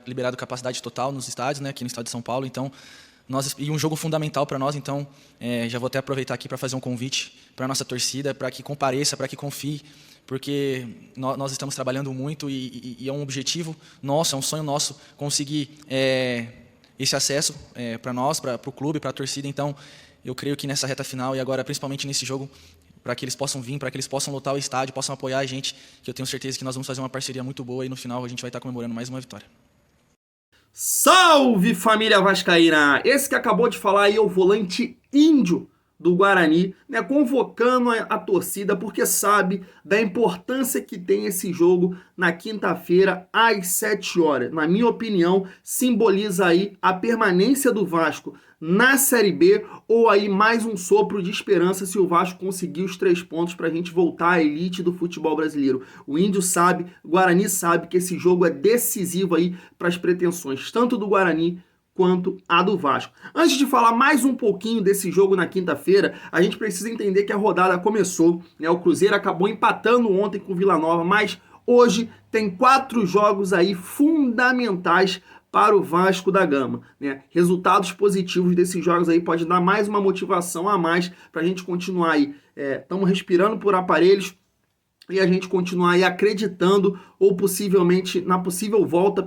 liberado capacidade total nos estádios, né, aqui no estado de São Paulo. Então, e um jogo fundamental para nós. Então, já vou até aproveitar aqui para fazer um convite para a nossa torcida, para que compareça, para que confie, porque nós estamos trabalhando muito e é um objetivo nosso, é um sonho nosso conseguir esse acesso para nós, para o clube, para a torcida. Então, eu creio que nessa reta final e agora, principalmente nesse jogo, para que eles possam vir, para que eles possam lotar o estádio, possam apoiar a gente, que eu tenho certeza que nós vamos fazer uma parceria muito boa e no final a gente vai estar comemorando mais uma vitória. Salve, família vascaína! Esse que acabou de falar aí é o volante Índio do Guarani, né, convocando a torcida porque sabe da importância que tem esse jogo na quinta-feira às 7 horas. Na minha opinião, simboliza aí a permanência do Vasco na Série B ou aí mais um sopro de esperança se o Vasco conseguir os 3 pontos para a gente voltar à elite do futebol brasileiro. O Índio sabe, o Guarani sabe que esse jogo é decisivo aí para as pretensões tanto do Guarani quanto a do Vasco. Antes de falar mais um pouquinho desse jogo na quinta-feira, a gente precisa entender que a rodada começou, né? O Cruzeiro acabou empatando ontem com o Vila Nova, mas hoje tem 4 jogos aí fundamentais para o Vasco da Gama, né? Resultados positivos desses jogos aí pode dar mais uma motivação a mais para a gente continuar aí. Estamos respirando por aparelhos e a gente continuar aí acreditando ou possivelmente na possível volta,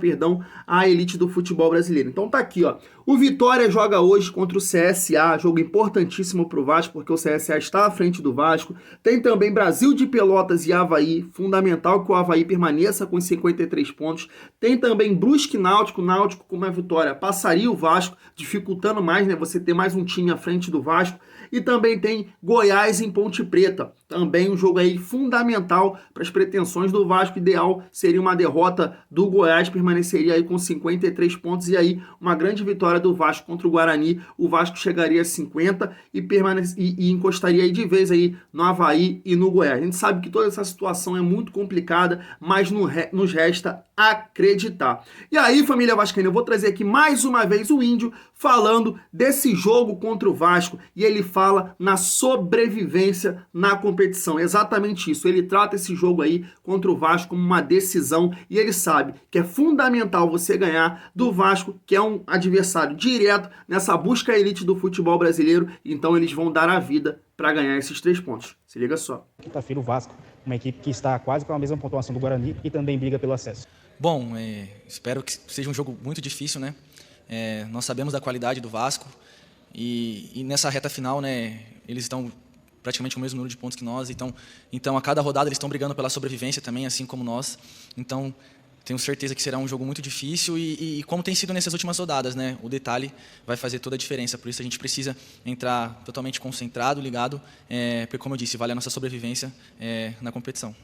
à elite do futebol brasileiro. Então tá aqui, ó. O Vitória joga hoje contra o CSA, jogo importantíssimo pro Vasco, porque o CSA está à frente do Vasco. Tem também Brasil de Pelotas e Avaí, fundamental que o Avaí permaneça com 53 pontos. Tem também Brusque e Náutico, Náutico com uma vitória passaria o Vasco, dificultando mais, né, você ter mais um time à frente do Vasco. E também tem Goiás em Ponte Preta, também um jogo aí fundamental para as pretensões do Vasco. Ideal seria uma derrota do Goiás, permaneceria aí com 53 pontos e aí uma grande vitória do Vasco contra o Guarani, o Vasco chegaria a 50 e encostaria aí de vez aí no Avaí e no Goiás. A gente sabe que toda essa situação é muito complicada, mas nos resta acreditar. E aí, família vascaína, eu vou trazer aqui mais uma vez o Índio falando desse jogo contra o Vasco e ele fala na sobrevivência na competição. Exatamente isso. Ele trata esse jogo aí contra o Vasco como uma decisão e ele sabe que é fundamental você ganhar do Vasco, que é um adversário direto nessa busca à elite do futebol brasileiro. Então eles vão dar a vida para ganhar esses 3 pontos. Se liga só. Quinta-feira o Vasco, uma equipe que está quase com a mesma pontuação do Guarani e também briga pelo acesso. Bom, espero que seja um jogo muito difícil, né? Nós sabemos da qualidade do Vasco e nessa reta final, né, eles estão praticamente com o mesmo número de pontos que nós, então a cada rodada eles estão brigando pela sobrevivência também, assim como nós. Então tenho certeza que será um jogo muito difícil e como tem sido nessas últimas rodadas, né, o detalhe vai fazer toda a diferença. Por isso a gente precisa entrar totalmente concentrado, ligado, porque como eu disse, vale a nossa sobrevivência na competição.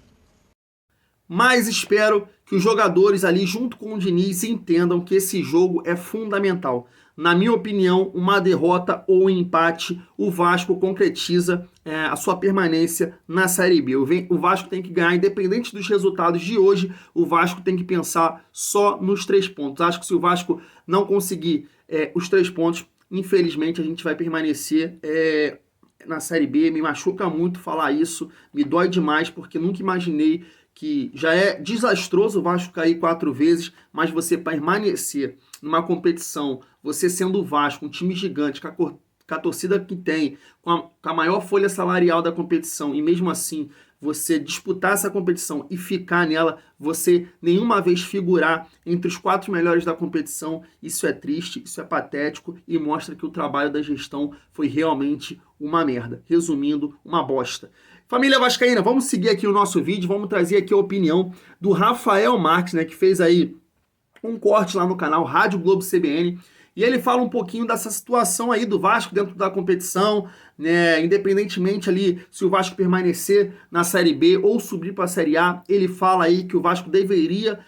Mas espero que os jogadores ali junto com o Diniz entendam que esse jogo é fundamental. Na minha opinião, uma derrota ou um empate, o Vasco concretiza a sua permanência na Série B. O Vasco tem que ganhar, independente dos resultados de hoje, o Vasco tem que pensar só nos 3 pontos. Acho que se o Vasco não conseguir os 3 pontos, infelizmente a gente vai permanecer na Série B. Me machuca muito falar isso, me dói demais, porque nunca imaginei que já é desastroso o Vasco cair 4 vezes, mas você permanecer numa competição, você sendo o Vasco, um time gigante, com a torcida que tem, com a maior folha salarial da competição, e mesmo assim você disputar essa competição e ficar nela, você nenhuma vez figurar entre os 4 melhores da competição, isso é triste, isso é patético e mostra que o trabalho da gestão foi realmente uma merda. Resumindo, uma bosta. Família vascaína, vamos seguir aqui o nosso vídeo, vamos trazer aqui a opinião do Rafael Marques, né, que fez aí um corte lá no canal Rádio Globo CBN, e ele fala um pouquinho dessa situação aí do Vasco dentro da competição, né, independentemente ali se o Vasco permanecer na Série B ou subir para a Série A, ele fala aí que o Vasco deveria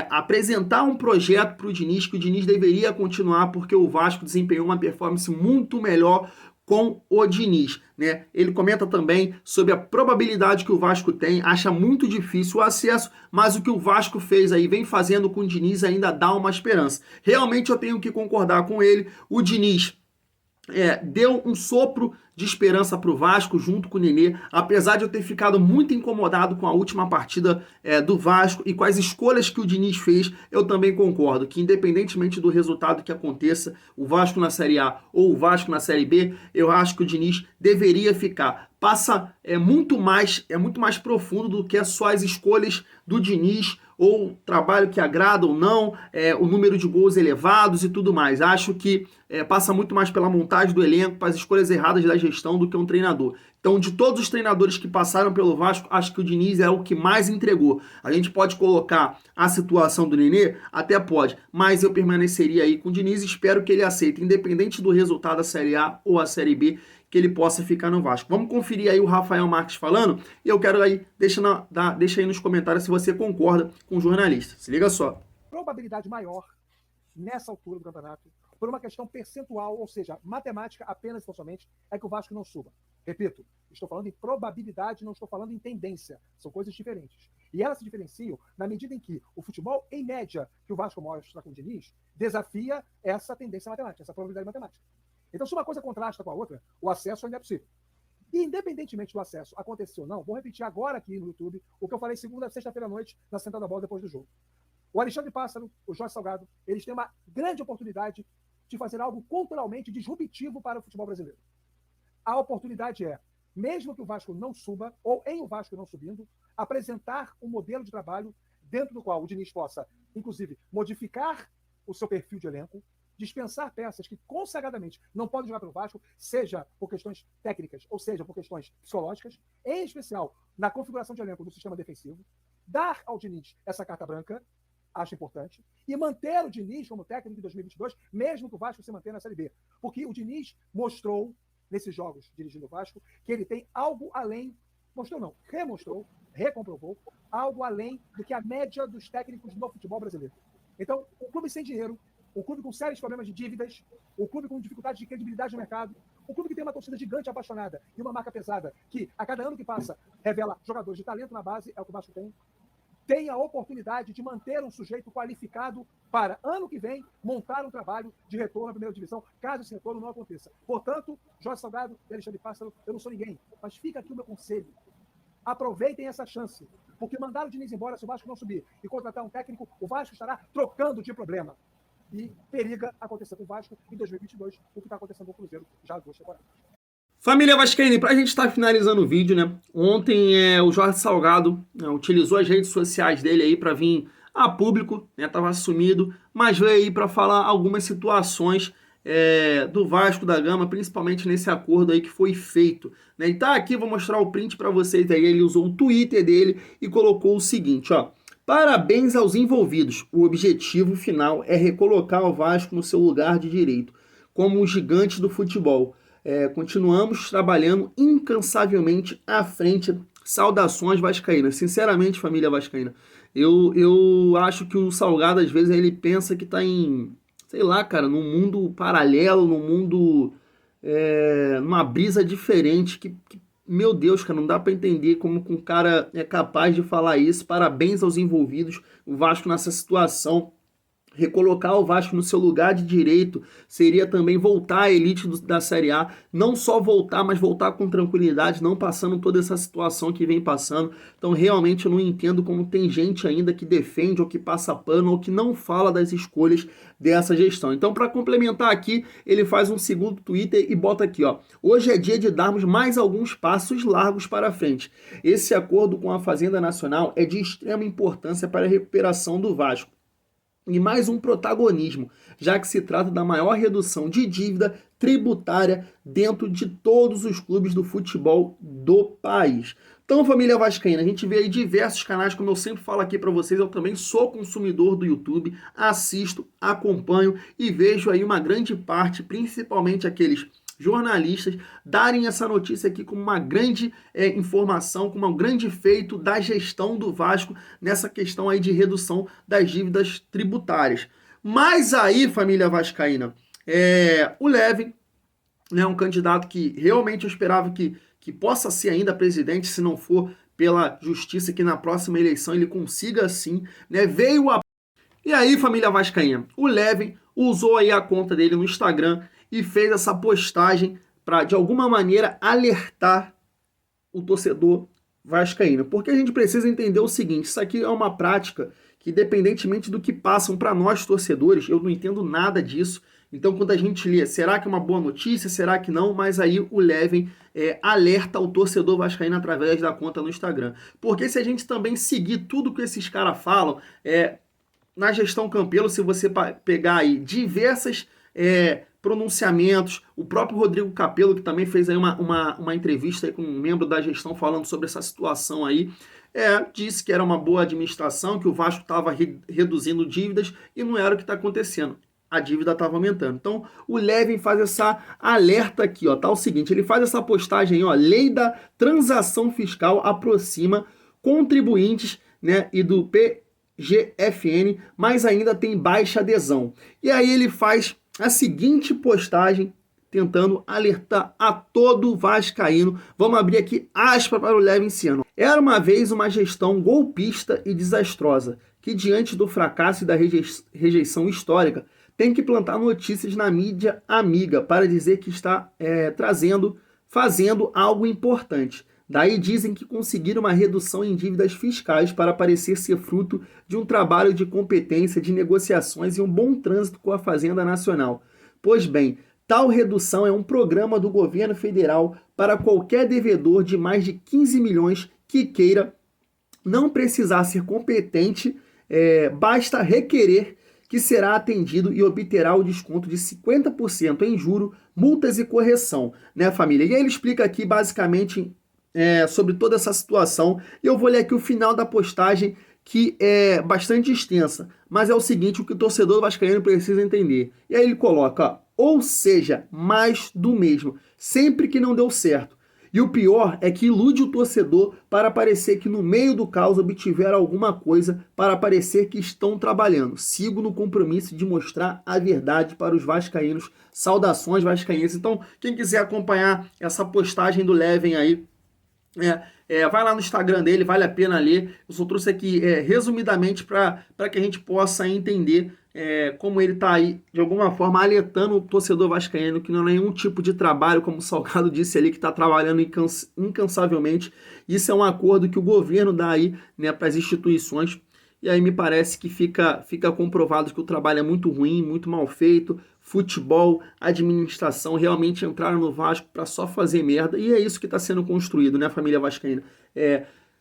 apresentar um projeto para o Diniz, que o Diniz deveria continuar porque o Vasco desempenhou uma performance muito melhor com o Diniz, né? Ele comenta também sobre a probabilidade que o Vasco tem, acha muito difícil o acesso, mas o que o Vasco fez aí, vem fazendo com o Diniz, ainda dá uma esperança. Realmente eu tenho que concordar com ele, o Diniz deu um sopro de esperança para o Vasco junto com o Nenê, apesar de eu ter ficado muito incomodado com a última partida do Vasco e com as escolhas que o Diniz fez, eu também concordo que independentemente do resultado que aconteça, o Vasco na Série A ou o Vasco na Série B, eu acho que o Diniz deveria ficar. É muito mais profundo do que só as escolhas do Diniz, ou o trabalho que agrada ou não, o número de gols elevados e tudo mais. Acho que passa muito mais pela montagem do elenco, para as escolhas erradas da gestão do que um treinador. Então, de todos os treinadores que passaram pelo Vasco, acho que o Diniz é o que mais entregou. A gente pode colocar a situação do Nenê? Até pode, mas eu permaneceria aí com o Diniz e espero que ele aceite, independente do resultado da Série A ou a Série B, que ele possa ficar no Vasco. Vamos conferir aí o Rafael Marques falando, e eu quero aí, deixa aí nos comentários se você concorda com o jornalista. Se liga só. Probabilidade maior nessa altura do campeonato, por uma questão percentual, ou seja, matemática apenas e somente, é que o Vasco não suba. Repito, estou falando em probabilidade, não estou falando em tendência. São coisas diferentes. E elas se diferenciam na medida em que o futebol, em média, que o Vasco mostra com o Diniz, desafia essa tendência matemática, essa probabilidade matemática. Então, se uma coisa contrasta com a outra, o acesso ainda é possível. E, independentemente do acesso acontecer ou não, vou repetir agora aqui no YouTube o que eu falei sexta-feira à noite na Central da Bola depois do jogo. O Alexandre Pássaro, o Jorge Salgado, eles têm uma grande oportunidade de fazer algo culturalmente disruptivo para o futebol brasileiro. A oportunidade é, mesmo que o Vasco não suba, ou em o Vasco não subindo, apresentar um modelo de trabalho dentro do qual o Diniz possa, inclusive, modificar o seu perfil de elenco, dispensar peças que consagradamente não podem jogar pelo Vasco, seja por questões técnicas ou seja por questões psicológicas, em especial na configuração de elenco do sistema defensivo, dar ao Diniz essa carta branca, acho importante, e manter o Diniz como técnico em 2022, mesmo que o Vasco se mantenha na Série B. Porque o Diniz mostrou, nesses jogos dirigindo o Vasco, que ele tem algo além, remostrou, recomprovou, algo além do que a média dos técnicos no futebol brasileiro. Então, um clube sem dinheiro, um clube com sérios problemas de dívidas, um clube com dificuldade de credibilidade no mercado, um clube que tem uma torcida gigante apaixonada e uma marca pesada que, a cada ano que passa, revela jogadores de talento na base, é o que o Vasco tem a oportunidade de manter um sujeito qualificado para, ano que vem, montar um trabalho de retorno à primeira divisão, caso esse retorno não aconteça. Portanto, Jorge Salgado e Alexandre Pássaro, eu não sou ninguém, mas fica aqui o meu conselho. Aproveitem essa chance, porque mandar o Diniz embora se o Vasco não subir e contratar um técnico, o Vasco estará trocando de problema. E periga acontecer com o Vasco em 2022, o que está acontecendo com o Cruzeiro já há 2 temporadas. Família vascaína, para a gente estar finalizando o vídeo, né? Ontem o Jorge Salgado utilizou as redes sociais dele aí para vir a público, né? Tava sumido, mas veio aí para falar algumas situações do Vasco da Gama, principalmente nesse acordo aí que foi feito, né? E tá aqui, vou mostrar o print para vocês aí. Ele usou o Twitter dele e colocou o seguinte, ó: parabéns aos envolvidos. O objetivo final é recolocar o Vasco no seu lugar de direito, como o gigante do futebol. Continuamos trabalhando incansavelmente à frente. Saudações vascaínas. Sinceramente, família vascaína, eu acho que o Salgado, às vezes, ele pensa que tá em, sei lá, cara, num mundo paralelo, num mundo, numa brisa diferente, que meu Deus, cara, não dá pra entender como um cara é capaz de falar isso. Parabéns aos envolvidos. O Vasco nessa situação, recolocar o Vasco no seu lugar de direito, seria também voltar à elite da Série A. Não só voltar, mas voltar com tranquilidade, não passando toda essa situação que vem passando. Então, realmente, eu não entendo como tem gente ainda que defende, ou que passa pano, ou que não fala das escolhas dessa gestão. Então, para complementar aqui, ele faz um segundo Twitter e bota aqui, ó: hoje é dia de darmos mais alguns passos largos para frente. Esse acordo com a Fazenda Nacional é de extrema importância para a recuperação do Vasco e mais um protagonismo, já que se trata da maior redução de dívida tributária dentro de todos os clubes do futebol do país. Então, família vascaína, a gente vê aí diversos canais, como eu sempre falo aqui para vocês, eu também sou consumidor do YouTube, assisto, acompanho e vejo aí uma grande parte, principalmente aqueles jornalistas, darem essa notícia aqui como uma grande informação, como um grande feito da gestão do Vasco nessa questão aí de redução das dívidas tributárias. Mas aí, família vascaína, o Levin, né, um candidato que realmente eu esperava que possa ser ainda presidente, se não for pela justiça, que na próxima eleição ele consiga sim, né, E aí, família vascaína, o Levin usou aí a conta dele no Instagram e fez essa postagem para de alguma maneira alertar o torcedor vascaíno. Porque a gente precisa entender o seguinte, isso aqui é uma prática que, independentemente do que passam para nós torcedores, eu não entendo nada disso. Então, quando a gente lê, será que é uma boa notícia, será que não? Mas aí o Levin alerta o torcedor vascaíno através da conta no Instagram. Porque se a gente também seguir tudo que esses caras falam, na gestão Campelo, se você pegar aí diversas pronunciamentos, o próprio Rodrigo Capello, que também fez aí uma entrevista aí com um membro da gestão falando sobre essa situação aí, disse que era uma boa administração, que o Vasco estava reduzindo dívidas e não era o que está acontecendo. A dívida estava aumentando. Então, o Levin faz essa alerta aqui, ó, tá o seguinte, ele faz essa postagem aí, ó, lei da transação fiscal aproxima contribuintes, né, e do PGFN, mas ainda tem baixa adesão. E aí ele faz a seguinte postagem, tentando alertar a todo vascaíno. Vamos abrir aqui aspas para o Levin esse ano. Era uma vez uma gestão golpista e desastrosa, que diante do fracasso e da rejeição histórica, tem que plantar notícias na mídia amiga para dizer que está fazendo algo importante. Daí dizem que conseguiram uma redução em dívidas fiscais para parecer ser fruto de um trabalho de competência, de negociações e um bom trânsito com a Fazenda Nacional. Pois bem, tal redução é um programa do governo federal para qualquer devedor de mais de 15 milhões que queira não precisar ser competente, basta requerer que será atendido e obterá o desconto de 50% em juro, multas e correção, né, família? E aí ele explica aqui basicamente sobre toda essa situação. Eu vou ler aqui o final da postagem, que é bastante extensa, mas é o seguinte, o que o torcedor vascaíno precisa entender. E aí ele coloca, ou seja, mais do mesmo, sempre que não deu certo. E o pior é que ilude o torcedor para parecer que no meio do caos obtiveram alguma coisa, para parecer que estão trabalhando. Sigo no compromisso de mostrar a verdade para os vascaínos. Saudações vascaínos. Então, quem quiser acompanhar essa postagem do Levin aí, vai lá no Instagram dele, vale a pena ler. Eu só trouxe aqui resumidamente para que a gente possa entender como ele está aí, de alguma forma, alertando o torcedor vascaíno que não é nenhum tipo de trabalho, como o Salgado disse ali, que está trabalhando incansavelmente. Isso é um acordo que o governo dá aí, né, para as instituições. E aí me parece que fica comprovado que o trabalho é muito ruim, muito mal feito. Futebol, administração, realmente entraram no Vasco para só fazer merda. E é isso que está sendo construído, né, família vascaína?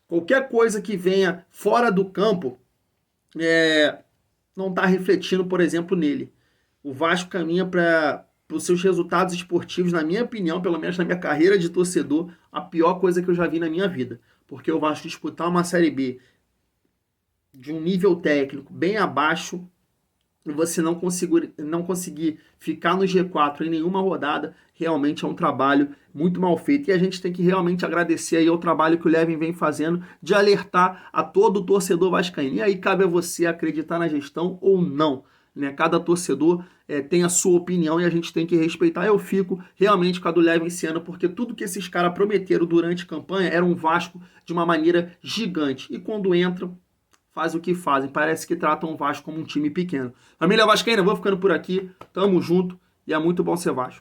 Qualquer coisa que venha fora do campo não está refletindo, por exemplo, nele. O Vasco caminha para os seus resultados esportivos, na minha opinião, pelo menos na minha carreira de torcedor, a pior coisa que eu já vi na minha vida. Porque o Vasco disputar uma Série B de um nível técnico bem abaixo e você não conseguir ficar no G4 em nenhuma rodada, realmente é um trabalho muito mal feito. E a gente tem que realmente agradecer aí ao trabalho que o Levin vem fazendo de alertar a todo o torcedor vascaíno. E aí cabe a você acreditar na gestão ou não, né? Cada torcedor tem a sua opinião e a gente tem que respeitar. Eu fico realmente com a do Levin esse ano, porque tudo que esses caras prometeram durante a campanha era um Vasco de uma maneira gigante. E quando entram, faz o que fazem. Parece que tratam o Vasco como um time pequeno. Família vascaína, vou ficando por aqui. Tamo junto e é muito bom ser Vasco.